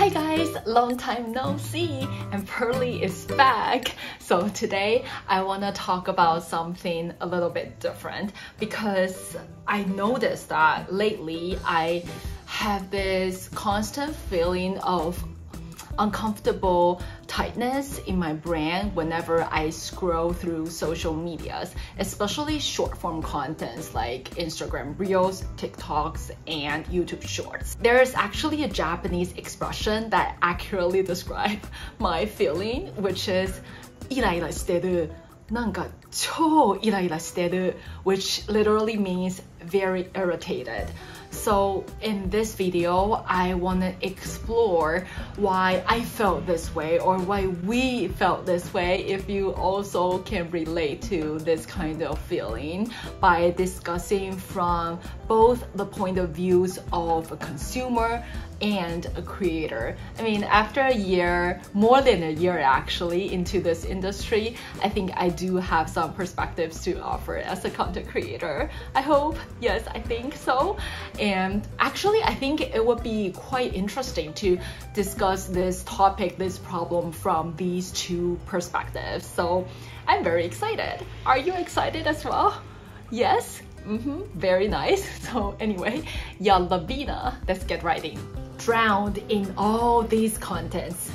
Hi guys, long time no see, and Pearly is back. So today I want to talk about something a little bit different because I noticed that lately I have this constant feeling of uncomfortable tightness in my brain whenever I scroll through social medias, especially short form contents like Instagram Reels, TikToks, and YouTube Shorts. There's actually a Japanese expression that accurately describes my feeling, which is イライラしてる。なんか超イライラしてる, which literally means very irritated. So in this video, I want to explore why I felt this way or why we felt this way if you also can relate to this kind of feeling by discussing from both the point of views of a consumer and a creator. I mean, after a year, more than a year actually, into this industry, I think I do have some perspectives to offer as a content creator. I hope, yes, I think so. And actually, I think it would be quite interesting to discuss this topic, this problem from these two perspectives. So I'm very excited. Are you excited as well? Yes? Very nice. So anyway, yalla bina, let's get right in. Drowned in all these contents.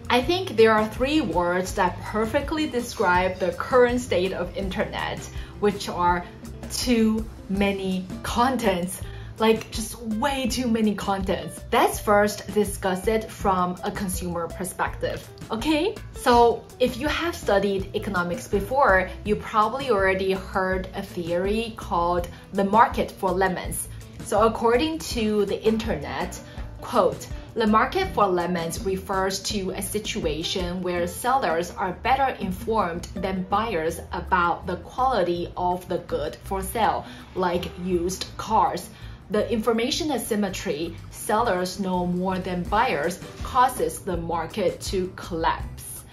I think there are three words that perfectly describe the current state of internet, which are too many contents. Like just way too many contents. Let's first discuss it from a consumer perspective. Okay, so if you have studied economics before, you probably already heard a theory called the market for lemons. So according to the internet, quote, the market for lemons refers to a situation where sellers are better informed than buyers about the quality of the good for sale, like used cars. The information asymmetry, sellers know more than buyers, causes the market to collapse.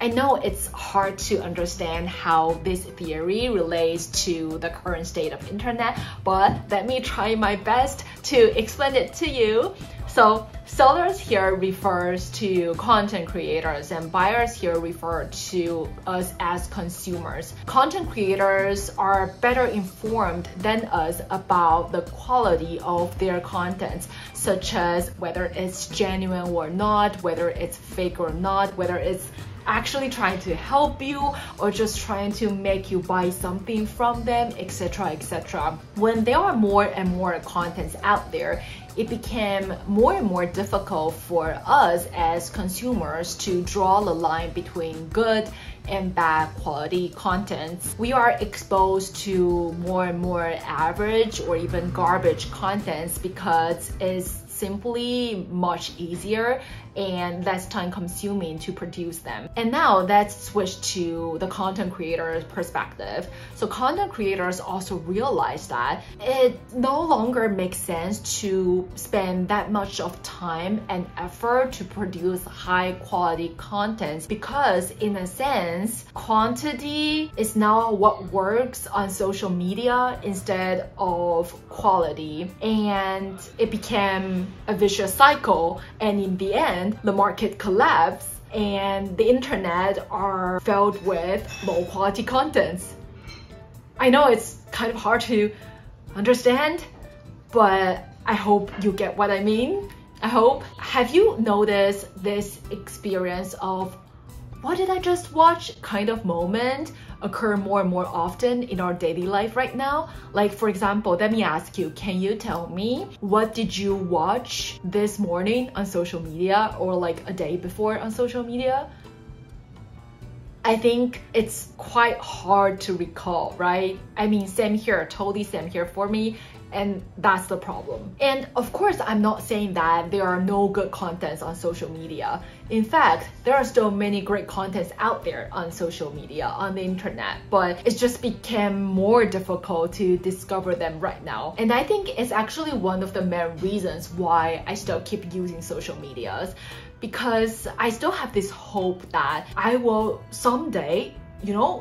I know it's hard to understand how this theory relates to the current state of internet, but let me try my best to explain it to you. So sellers here refers to content creators and buyers here refer to us as consumers. Content creators are better informed than us about the quality of their content, such as whether it's genuine or not, whether it's fake or not, whether it's actually trying to help you or just trying to make you buy something from them, etc., etc. When there are more and more contents out there, it became more and more difficult for us as consumers to draw the line between good and bad quality contents. We are exposed to more and more average or even garbage contents because it's simply much easier and less time consuming to produce them. And now let's switch to the content creator's perspective. So content creators also realize that it no longer makes sense to spend that much of time and effort to produce high quality content because in a sense, quantity is now what works on social media instead of quality. And it became a vicious cycle, and in the end, the market collapsed and the internet are filled with low quality contents. I know it's kind of hard to understand, but I hope you get what I mean. I hope. Have you noticed this experience of what did I just watch kind of moment occur more and more often in our daily life right now? Like for example, let me ask you, can you tell me what did you watch this morning on social media or like a day before on social media? I think it's quite hard to recall, right? I mean, same here, totally same here for me. And that's the problem. And of course, I'm not saying that there are no good contents on social media. In fact, there are still many great contents out there on social media, on the internet, but it just became more difficult to discover them right now. And I think it's actually one of the main reasons why I still keep using social medias, because I still have this hope that I will someday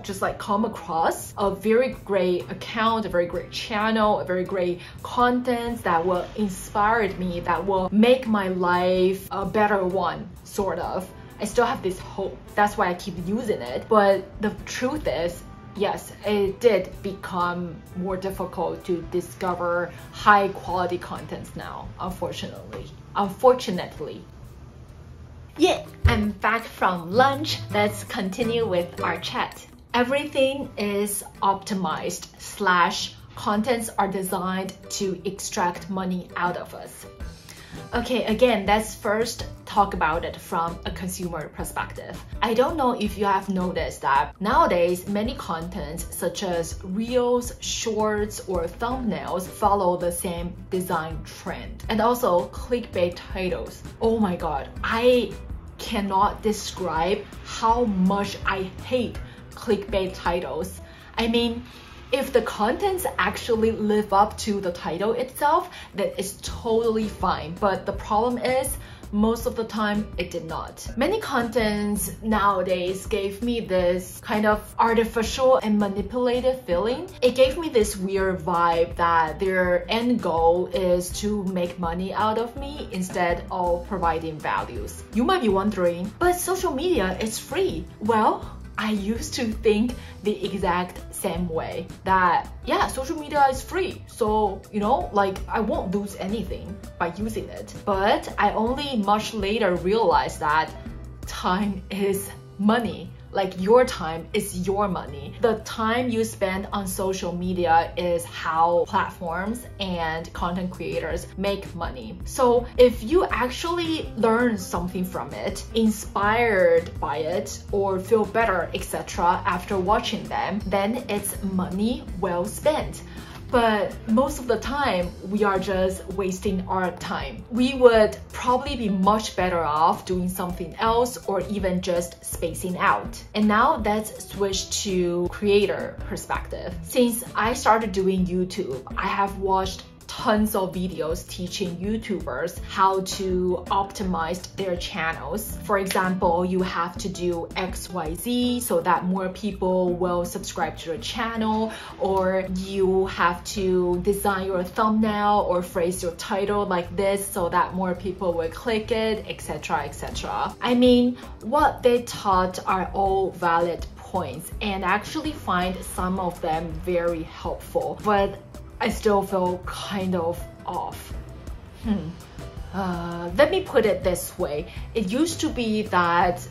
just like come across a very great account, a very great channel, a very great content that will inspire me, that will make my life a better one, sort of. I still have this hope. That's why I keep using it. But the truth is, yes, it did become more difficult to discover high quality contents now, unfortunately. Yeah, I'm back from lunch. Let's continue with our chat. Everything is optimized / contents are designed to extract money out of us. Okay, again, let's first talk about it from a consumer perspective. I don't know if you have noticed that nowadays many contents such as reels, shorts, or thumbnails follow the same design trend. And also clickbait titles. Oh my god, I cannot describe how much I hate clickbait titles. I mean, if the contents actually live up to the title itself, that is totally fine. But the problem is, most of the time, it did not. Many contents nowadays gave me this kind of artificial and manipulative feeling. It gave me this weird vibe that their end goal is to make money out of me instead of providing values. You might be wondering, but social media is free. Well, I used to think the exact same way, that yeah, social media is free, so like I won't lose anything by using it. But I only much later realized that time is money. Like, your time is your money. The time you spend on social media is how platforms and content creators make money. So if you actually learn something from it, inspired by it, or feel better, etc. after watching them, then it's money well spent. But most of the time, we are just wasting our time. We would probably be much better off doing something else, or even just spacing out. And now let's switch to creator perspective. Since I started doing YouTube, I have watched tons of videos teaching YouTubers how to optimize their channels. For example, you have to do XYZ so that more people will subscribe to your channel, or you have to design your thumbnail or phrase your title like this so that more people will click it, etc., etc. I mean, what they taught are all valid points, and I actually find some of them very helpful, but I still feel kind of off. Let me put it this way. It used to be that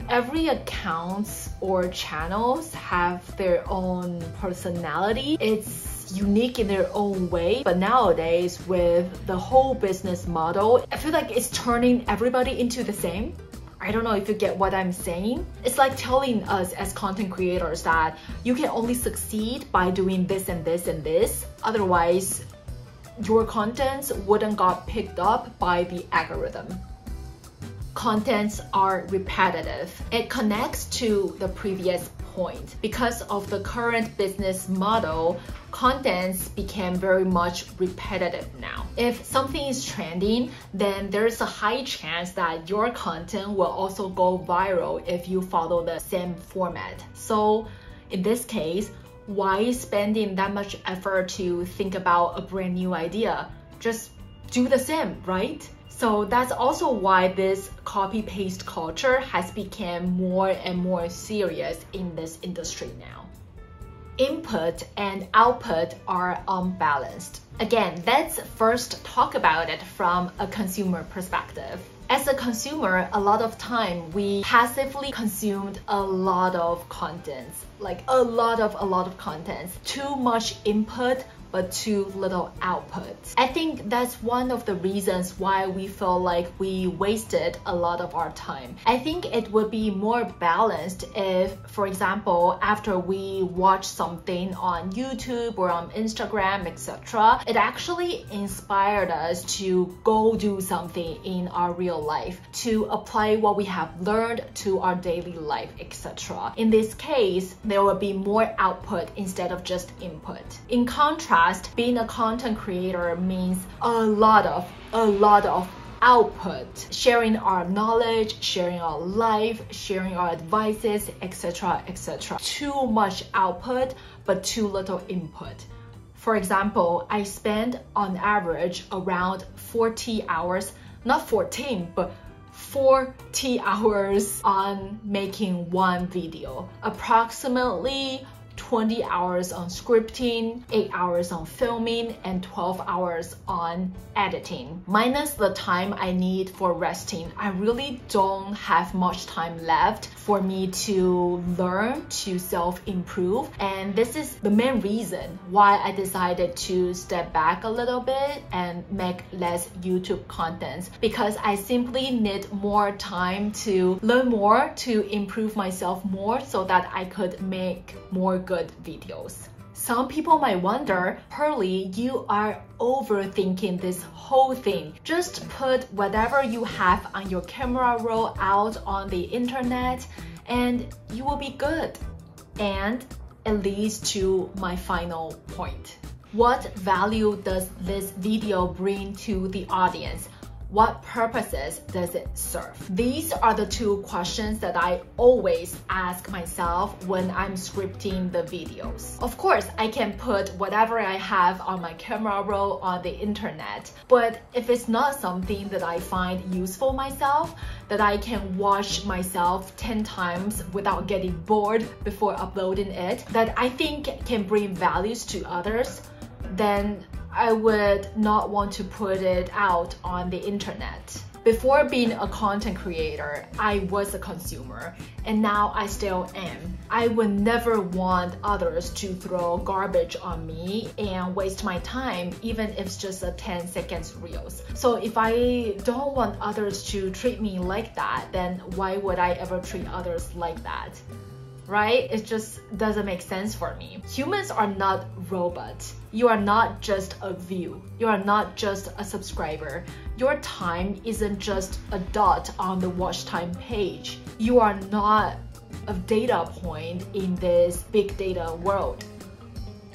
every accounts or channels have their own personality. It's unique in their own way. But nowadays, with the whole business model, I feel like it's turning everybody into the same. I don't know if you get what I'm saying. It's like telling us as content creators that you can only succeed by doing this and this and this. Otherwise, your contents wouldn't got picked up by the algorithm. Contents are repetitive. It connects to the previous point. Because of the current business model, contents became very much repetitive now. If something is trending, then there's a high chance that your content will also go viral if you follow the same format. So in this case, why spending that much effort to think about a brand new idea? Just do the same, right? So that's also why this copy-paste culture has become more and more serious in this industry now. Input and output are unbalanced. Again, let's first talk about it from a consumer perspective. As a consumer, a lot of time we passively consumed a lot of contents, like a lot of contents. Too much input, but too little output. I think that's one of the reasons why we feel like we wasted a lot of our time. I think it would be more balanced if, for example, after we watch something on YouTube or on Instagram, etc., it actually inspired us to go do something in our real life, to apply what we have learned to our daily life, etc. In this case, there will be more output instead of just input. In contrast, being a content creator means a lot of output, sharing our knowledge, sharing our life, sharing our advices, etc., etc. Too much output, but too little input. For example, I spend on average around 40 hours, not 14, but 40 hours on making one video. Approximately 20 hours on scripting, 8 hours on filming, and 12 hours on editing. Minus the time I need for resting, I really don't have much time left for me to learn, to self-improve. And this is the main reason why I decided to step back a little bit and make less YouTube content, because I simply need more time to learn more, to improve myself more so that I could make more good videos. Some people might wonder, Pearly, you are overthinking this whole thing. Just put whatever you have on your camera roll out on the internet and you will be good. And it leads to my final point. What value does this video bring to the audience? What purposes does it serve? These are the two questions that I always ask myself when I'm scripting the videos. Of course, I can put whatever I have on my camera roll on the internet, but if it's not something that I find useful myself, that I can watch myself 10 times without getting bored before uploading it, that I think can bring values to others, then I would not want to put it out on the internet. Before being a content creator, I was a consumer, and now I still am. I would never want others to throw garbage on me and waste my time, even if it's just a 10 seconds reels. So if I don't want others to treat me like that, then why would I ever treat others like that? Right? It just doesn't make sense for me. Humans are not robots. You are not just a view. You are not just a subscriber. Your time isn't just a dot on the watch time page. You are not a data point in this big data world.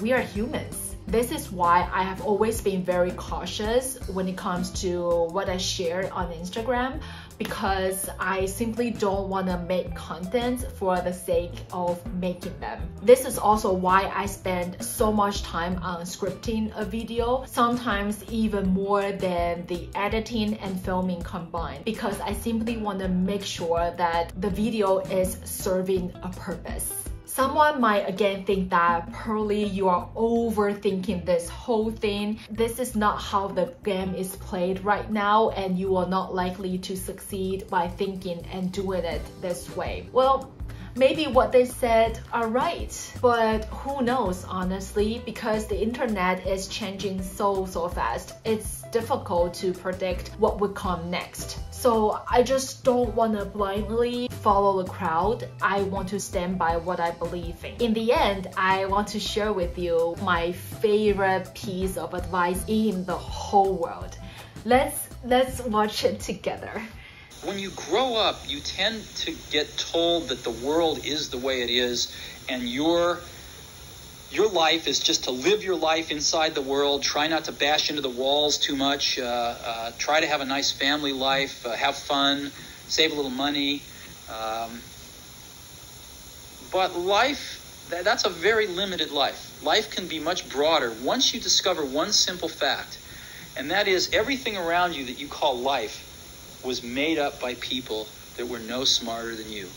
We are humans. This is why I have always been very cautious when it comes to what I share on Instagram, because I simply don't want to make content for the sake of making them. This is also why I spend so much time on scripting a video, sometimes even more than the editing and filming combined, because I simply want to make sure that the video is serving a purpose. Someone might again think that, Pearly, you are overthinking this whole thing. This is not how the game is played right now, and you are not likely to succeed by thinking and doing it this way. Well, maybe what they said are right, but who knows, honestly, because the internet is changing so fast. It's difficult to predict what would come next. So I just don't want to blindly follow the crowd. I want to stand by what I believe in. The end, I want to share with you my favorite piece of advice in the whole world. Let's watch it together. When you grow up, you tend to get told that the world is the way it is, and your life is just to live your life inside the world, try not to bash into the walls too much, try to have a nice family life, have fun, save a little money. But life, that's a very limited life. Life can be much broader once you discover one simple fact, and that is everything around you that you call life was made up by people that were no smarter than you.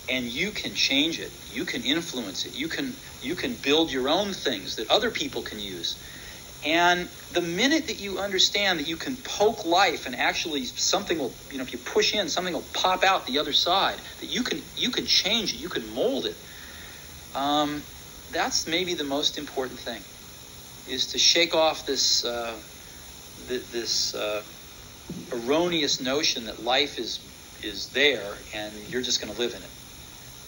And you can change it. You can influence it. You can build your own things that other people can use. And the minute that you understand that you can poke life and actually something will, if you push in, something will pop out the other side, that you can change it, you can mold it. That's maybe the most important thing, is to shake off this erroneous notion that life is there and you're just going to live in it,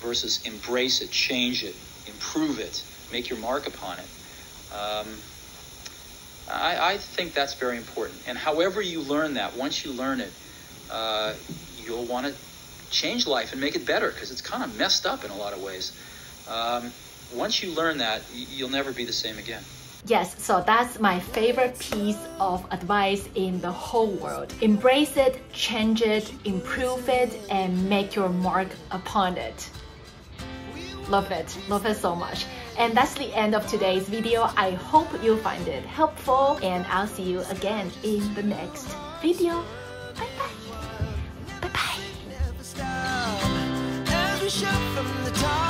versus embrace it, change it, improve it, make your mark upon it. I think that's very important. And however you learn that, once you learn it, you'll want to change life and make it better, because it's kind of messed up in a lot of ways. Once you learn that, you'll never be the same again. Yes, so that's my favorite piece of advice in the whole world. Embrace it, change it, improve it, and make your mark upon it. Love it so much. And that's the end of today's video. I hope you find it helpful, and I'll see you again in the next video. Bye bye. Bye bye.